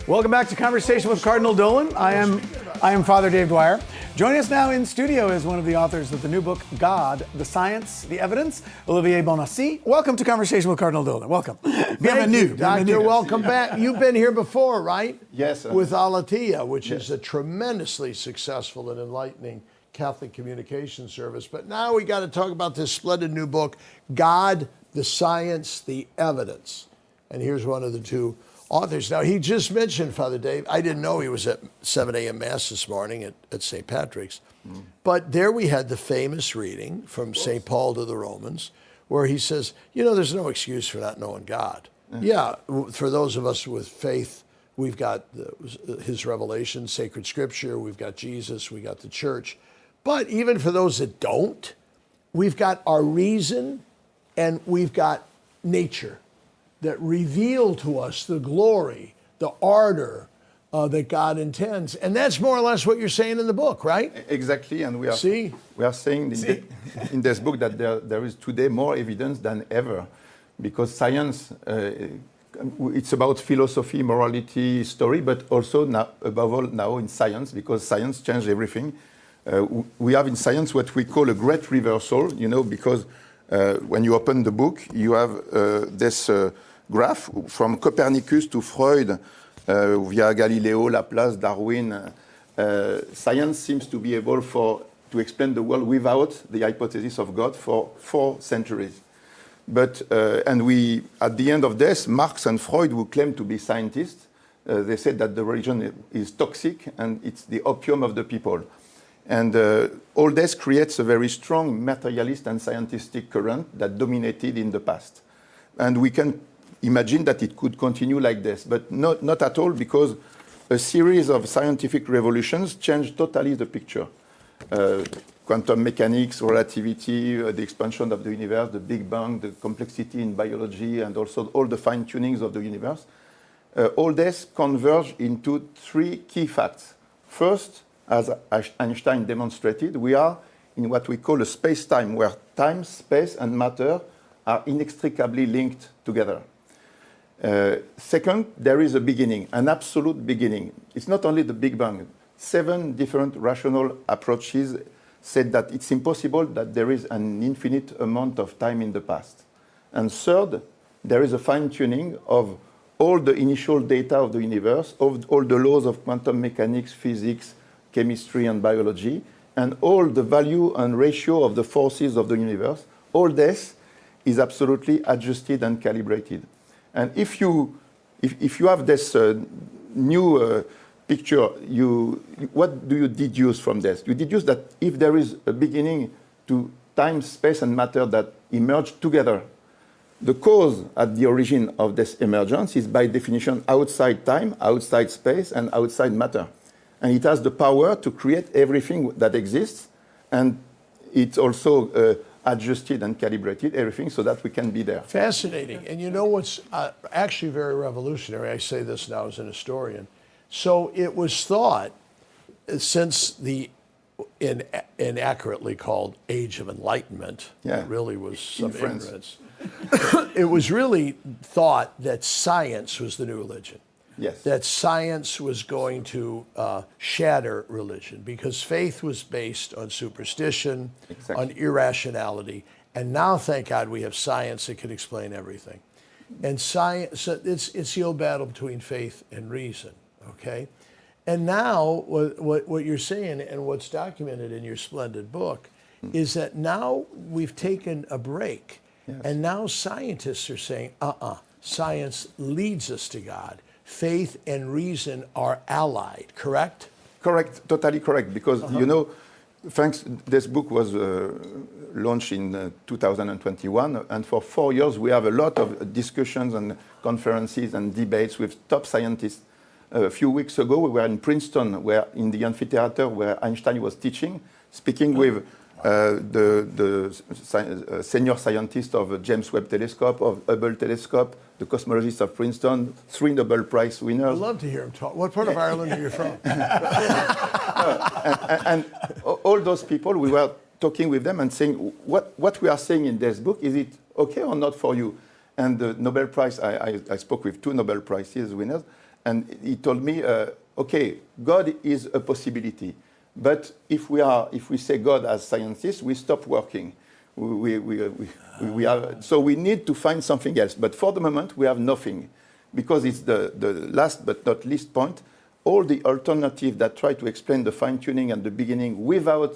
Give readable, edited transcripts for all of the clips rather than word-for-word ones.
Welcome back to Conversation with Cardinal Dolan. I am Father Dave Dwyer. Joining us now in studio is one of the authors of the new book, God, the Science, the Evidence, Olivier Bonassi. Welcome to Conversation with Cardinal Dolan. Welcome. Bienvenue, Doctor. Welcome back. You've been here before, right? Yes. With Alatia, which is a tremendously successful and enlightening Catholic communication service. But now we got to talk about this splendid new book, God, the Science, the Evidence. And here's one of the two authors. Now, he just mentioned, Father Dave, I didn't know he was at 7 a.m. Mass this morning at St. Patrick's. But there we had the famous reading from St. Paul to the Romans, where he says, you know, there's no excuse for not knowing God. Yeah, for those of us with faith, we've got his revelation, sacred scripture, we've got Jesus, we got the church. But even for those that don't, we've got our reason and we've got nature that reveal to us the glory, the ardor that God intends. And that's more or less what you're saying in the book, right? Exactly, and we are saying in this book that there is today more evidence than ever, because science, it's about philosophy, morality, history, but also now, above all now in science, because science changed everything. We have in science what we call a great reversal, you know, because when you open the book, you have this graph from Copernicus to Freud, via Galileo, Laplace, Darwin. Science seems to be able to explain the world without the hypothesis of God for 4 centuries. But and we, at the end of this, Marx and Freud, who claim to be scientists, they said that the religion is toxic and it's the opium of the people. And all this creates a very strong materialist and scientific current that dominated in the past. And we can imagine that it could continue like this, but not at all, because a series of scientific revolutions changed totally the picture. Quantum mechanics, relativity, the expansion of the universe, the Big Bang, the complexity in biology, and also all the fine-tunings of the universe. All this converge into 3 key facts. First, as Einstein demonstrated, we are in what we call a space-time, where time, space, and matter are inextricably linked together. Second, there is a beginning, an absolute beginning. It's not only the Big Bang. 7 different rational approaches said that it's impossible that there is an infinite amount of time in the past. And third, there is a fine-tuning of all the initial data of the universe, of all the laws of quantum mechanics, physics, chemistry, and biology, and all the value and ratio of the forces of the universe. All this is absolutely adjusted and calibrated. And if you have this new picture, what do you deduce from this? You deduce that if there is a beginning to time, space, and matter that emerge together, the cause at the origin of this emergence is by definition outside time, outside space, and outside matter. And it has the power to create everything that exists, and it's also adjusted and calibrated everything so that we can be there. Fascinating. And you know what's actually very revolutionary? I say this now as an historian. So it was thought, since the inaccurately called Age of Enlightenment, it really was some ignorance. It was really thought that science was the new religion. Yes. That science was going to shatter religion, because faith was based on superstition, on irrationality. And now, thank God, we have science that can explain everything. And science, so it's the old battle between faith and reason, okay? And now, what you're saying, and what's documented in your splendid book, is that now we've taken a break. Yes. And now scientists are saying, science leads us to God. Faith and reason are allied, correct? Correct, totally correct. Because, you know, this book was launched in 2021. And for 4 years, we have a lot of discussions and conferences and debates with top scientists. A few weeks ago, we were in Princeton, where in the amphitheater where Einstein was teaching, speaking with the senior scientist of the James Webb Telescope, of Hubble Telescope, the cosmologist of Princeton, 3 Nobel Prize winners. I'd love to hear him talk. What part of Ireland are you from? and all those people, we were talking with them and saying, what we are saying in this book, is it okay or not for you? And the Nobel Prize, I spoke with 2 Nobel Prizes winners, and he told me, okay, God is a possibility, but if we say God as scientists, we stop working. So we need to find something else. But for the moment, we have nothing, because it's the last but not least point. All the alternatives that try to explain the fine-tuning and the beginning without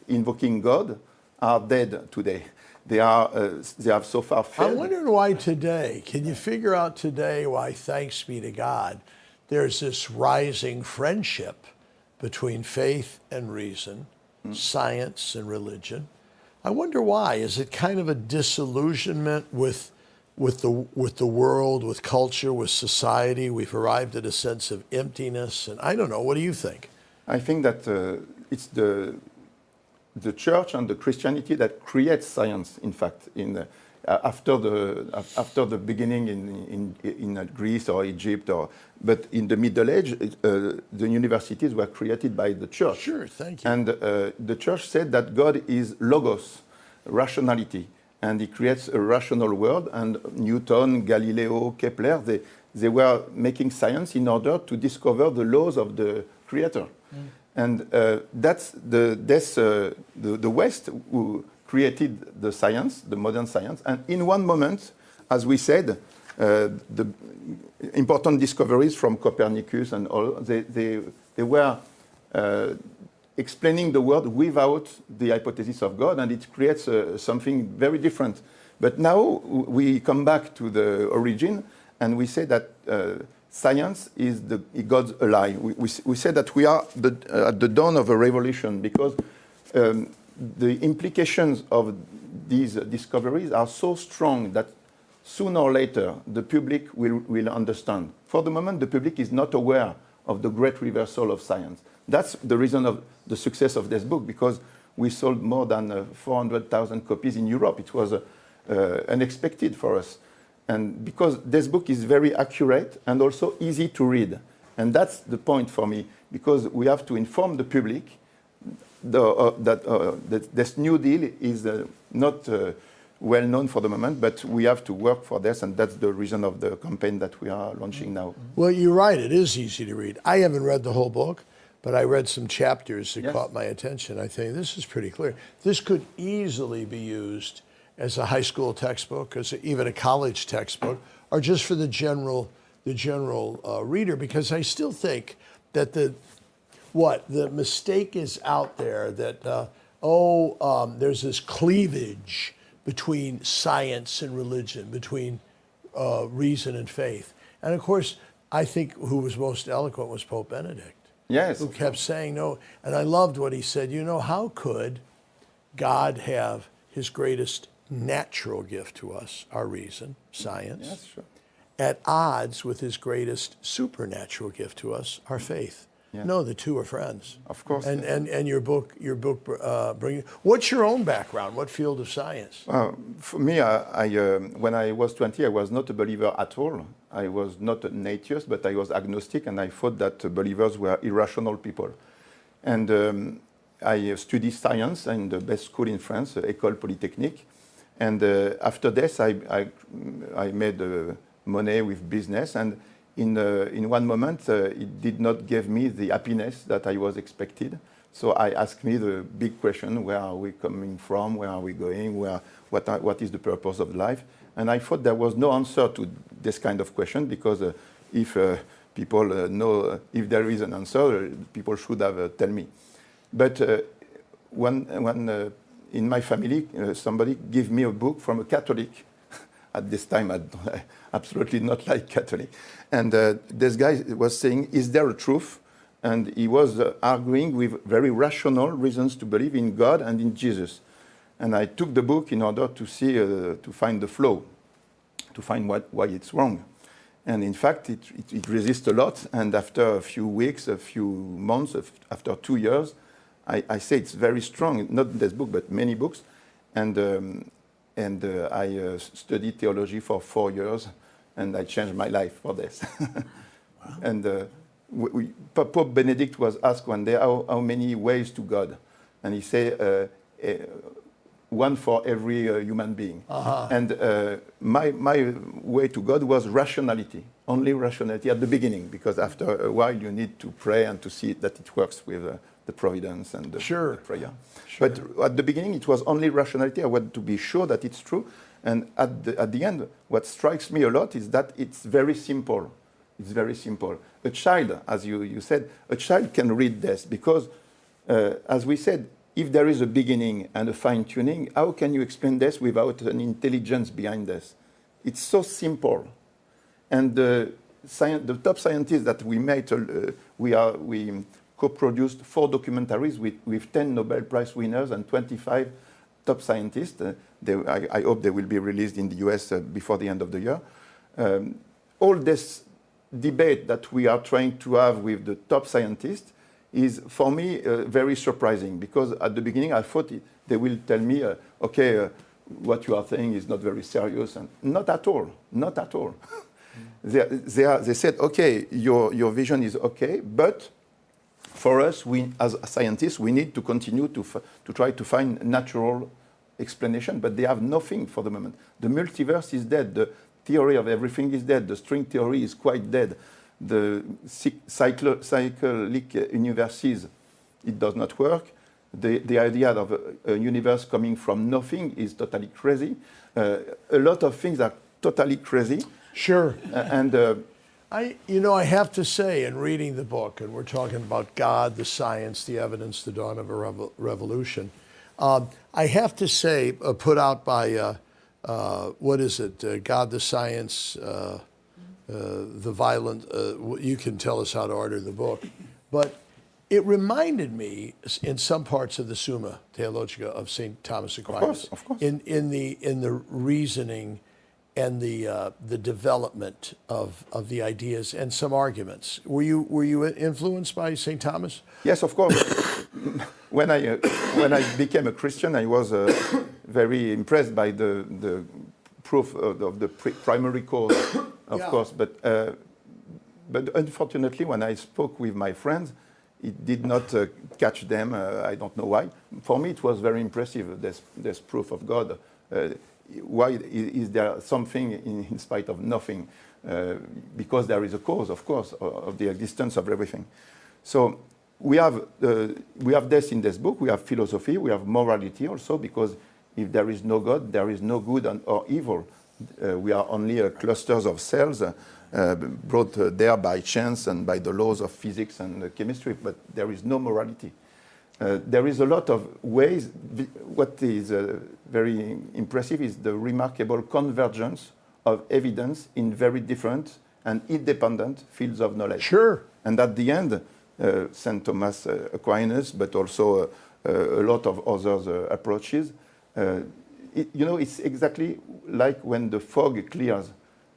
invoking God are dead today. They have so far failed. I'm wondering why today, can you figure out today why, thanks be to God, there's this rising friendship between faith and reason, science and religion? I wonder why. Is it kind of a disillusionment with the world, with culture, with society? We've arrived at a sense of emptiness, and I don't know. What do you think? I think that it's the church and the Christianity that creates science. In fact, after the beginning in Greece or Egypt, but in the Middle Age, the universities were created by the church. Sure, thank you. And the church said that God is logos, rationality, and He creates a rational world. And Newton, Galileo, Kepler, they were making science in order to discover the laws of the Creator. And that's the West who created the science, the modern science. And in one moment, as we said, the important discoveries from Copernicus and all, they were explaining the world without the hypothesis of God, and it creates something very different. But now we come back to the origin, and we say that science is God's ally. We say that we are at the dawn of a revolution, because the implications of these discoveries are so strong that sooner or later the public will understand. For the moment, the public is not aware of the great reversal of science. That's the reason of the success of this book, because we sold more than 400,000 copies in Europe. It was unexpected for us. And because this book is very accurate and also easy to read. And that's the point for me, because we have to inform the public that this New Deal is not well known for the moment, but we have to work for this, and that's the reason of the campaign that we are launching now. Well, you're right, it is easy to read. I haven't read the whole book, but I read some chapters that caught my attention. I think this is pretty clear. This could easily be used as a high school textbook, as even a college textbook, or just for the general reader, because I still think that the mistake is out there that, there's this cleavage between science and religion, between reason and faith. And of course, I think who was most eloquent was Pope Benedict. Yes. Who kept saying no. And I loved what he said. How could God have his greatest natural gift to us, our reason, science, yes, sure, at odds with his greatest supernatural gift to us, our faith? Yeah. No, the two are friends. Of course. And your book bring. What's your own background? What field of science? For me, when I was 20, I was not a believer at all. I was not an atheist, but I was agnostic, and I thought that believers were irrational people. And I studied science in the best school in France, École Polytechnique. And after this, I made money with business, and in one moment, it did not give me the happiness that I was expected. So I asked me the big question: where are we coming from? Where are we going? What is the purpose of life? And I thought there was no answer to this kind of question, because if people know if there is an answer, people should have tell me. But when in my family, somebody gave me a book from a Catholic. At this time, I absolutely not like Catholic. And this guy was saying, is there a truth? And he was arguing with very rational reasons to believe in God and in Jesus. And I took the book in order to see, to find the flaw, to find why it's wrong. And in fact, it resists a lot. And after a few weeks, a few months, after 2 years, I say it's very strong. Not this book, but many books. And I studied theology for 4 years, and I changed my life for this. Wow. And Pope Benedict was asked one day, how many ways to God? And he said, one for every human being. And my way to God was rationality, only rationality at the beginning, because after a while you need to pray and to see that it works with the providence and the prayer. Sure. But at the beginning it was only rationality. I wanted to be sure that it's true. And at the end, what strikes me a lot is that it's very simple. It's very simple. A child, as you said, a child can read this because, as we said, if there is a beginning and a fine-tuning, how can you explain this without an intelligence behind this? It's so simple. And the top scientists that we made, we co-produced 4 documentaries with 10 Nobel Prize winners and 25 top scientists. I hope they will be released in the US before the end of the year. All this debate that we are trying to have with the top scientists is, for me, very surprising, because at the beginning I thought they will tell me, okay, what you are saying is not very serious, and not at all, not at all. They said, okay, your vision is okay, but for us, as scientists, we need to continue to try to find natural explanation, but they have nothing for the moment. The multiverse is dead. The theory of everything is dead. The string theory is quite dead. The cyclic universes, it does not work. The idea of a universe coming from nothing is totally crazy. A lot of things are totally crazy. Sure. I have to say, in reading the book, and we're talking about God, the science, the evidence, the dawn of a revolution, I have to say, put out by, what is it, God, the Science, the Violent, you can tell us how to order the book, but it reminded me, in some parts of the Summa Theologica of St. Thomas Aquinas, of course. In the reasoning and the development of the ideas and some arguments. Were you influenced by St. Thomas? Yes, of course. When I became a Christian, I was very impressed by the proof of the primary cause, of course. But unfortunately, when I spoke with my friends, it did not catch them. I don't know why. For me, it was very impressive, this proof of God. Why is there something in spite of nothing? Because there is a cause, of course, of the existence of everything. So we have this in this book. We have philosophy. We have morality also, because if there is no God, there is no good or evil. We are only clusters of cells brought there by chance and by the laws of physics and chemistry, but there is no morality. There is a lot of ways. What is very impressive is the remarkable convergence of evidence in very different and independent fields of knowledge. Sure. And at the end, St. Thomas Aquinas, but also a lot of other approaches, it's exactly like when the fog clears.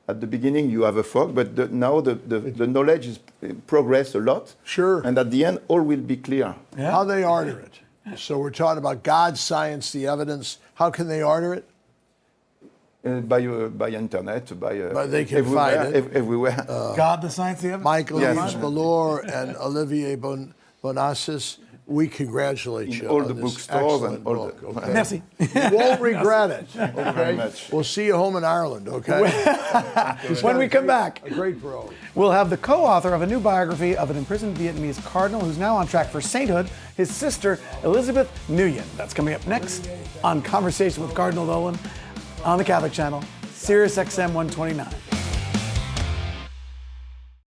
At the beginning, you have a fog, but now the knowledge is progress a lot. Sure. And at the end, all will be clear. Yeah. How they order it. So we're talking about God, science, the evidence. How can they order it? By internet, But they can everywhere, find it. everywhere. God, the Science, the Evidence. Michael Yes. Yves Malor and Olivier Bonassis, we congratulate In you all on the this bookstores and excellent all book. the- Okay? Merci. You won't regret it. Very Okay, much. we'll see you home in Ireland. Okay, When we come back, a great bro. we'll have the co-author of a new biography of an imprisoned Vietnamese cardinal who's now on track for sainthood, his sister, Elizabeth Nguyen. That's coming up next on Conversation with Cardinal Dolan on the Catholic Channel, Sirius XM 129.